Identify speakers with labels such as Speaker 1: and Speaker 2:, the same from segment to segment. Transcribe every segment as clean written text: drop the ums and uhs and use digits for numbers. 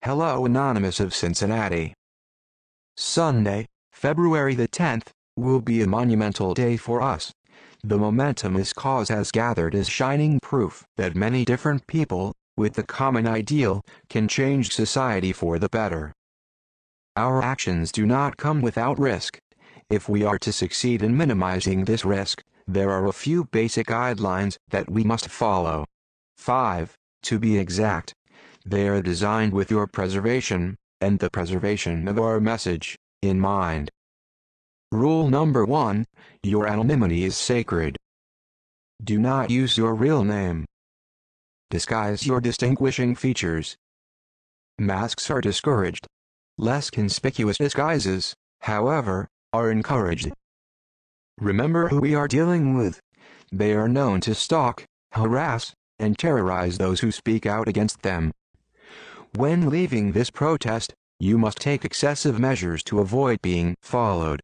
Speaker 1: Hello, Anonymous of Cincinnati. Sunday, February the 10th, will be a monumental day for us. The momentum this cause has gathered is shining proof that many different people, with the common ideal, can change society for the better. Our actions do not come without risk. If we are to succeed in minimizing this risk, there are a few basic guidelines that we must follow. 5, to be exact. They are designed with your preservation, and the preservation of our message, in mind. Rule number 1, your anonymity is sacred. Do not use your real name. Disguise your distinguishing features. Masks are discouraged. Less conspicuous disguises, however, are encouraged. Remember who we are dealing with. They are known to stalk, harass, and terrorize those who speak out against them. When leaving this protest, you must take excessive measures to avoid being followed.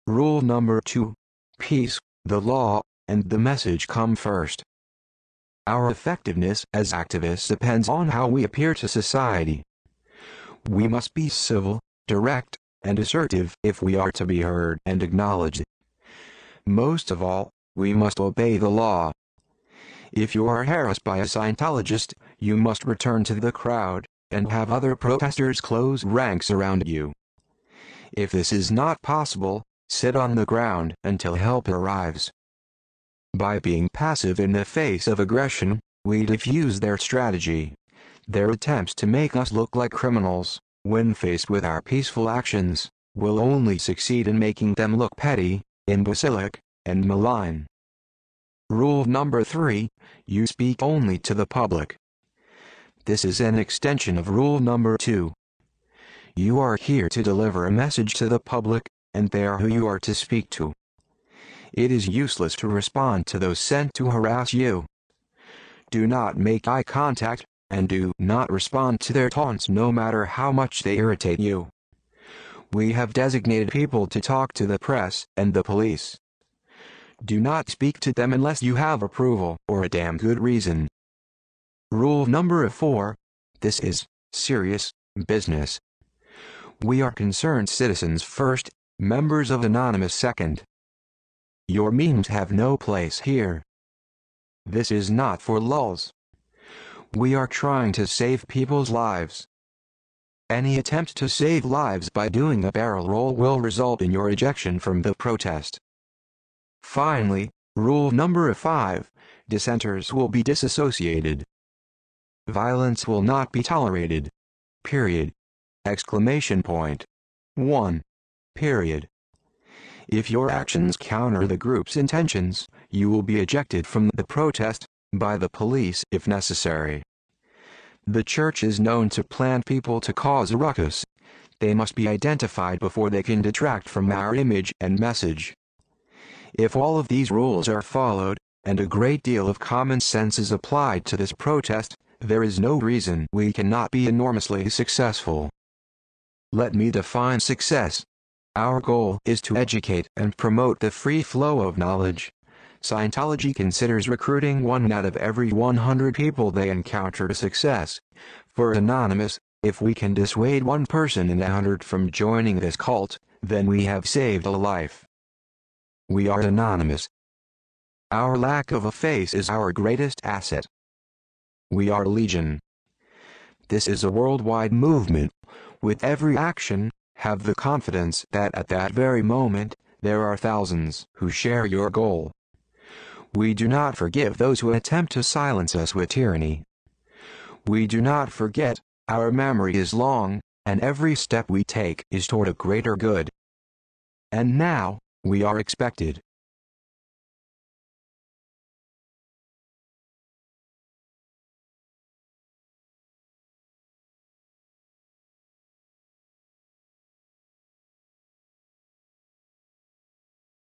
Speaker 1: Rule number 2, peace, the law, and the message come first. Our effectiveness as activists depends on how we appear to society. We must be civil, direct, and assertive if we are to be heard and acknowledged. Most of all, we must obey the law. If you are harassed by a Scientologist, you must return to the crowd, and have other protesters close ranks around you. If this is not possible, sit on the ground until help arrives. By being passive in the face of aggression, we diffuse their strategy. Their attempts to make us look like criminals, when faced with our peaceful actions, will only succeed in making them look petty, imbecilic, and malign. Rule number 3, you speak only to the public. This is an extension of rule number 2. You are here to deliver a message to the public, and they are who you are to speak to. It is useless to respond to those sent to harass you. Do not make eye contact, and do not respond to their taunts no matter how much they irritate you. We have designated people to talk to the press and the police. Do not speak to them unless you have approval or a damn good reason. Rule number 4, this is serious business. We are concerned citizens first, members of Anonymous second. Your memes have no place here. This is not for lulz. We are trying to save people's lives. Any attempt to save lives by doing a barrel roll will result in your ejection from the protest. Finally, rule number 5, dissenters will be disassociated. Violence will not be tolerated. Period. Exclamation point. 1. Period. If your actions counter the group's intentions, you will be ejected from the protest, by the police if necessary. The church is known to plan people to cause a ruckus. They must be identified before they can detract from our image and message. If all of these rules are followed, and a great deal of common sense is applied to this protest, there is no reason we cannot be enormously successful. Let me define success. Our goal is to educate and promote the free flow of knowledge. Scientology considers recruiting 1 out of every 100 people they encounter a success. For Anonymous, if we can dissuade 1 person in 100 from joining this cult, then we have saved a life. We are Anonymous. Our lack of a face is our greatest asset. We are Legion. This is a worldwide movement. With every action, have the confidence that at that very moment, there are thousands who share your goal. We do not forgive those who attempt to silence us with tyranny. We do not forget, our memory is long, and every step we take is toward a greater good. And now, we are expected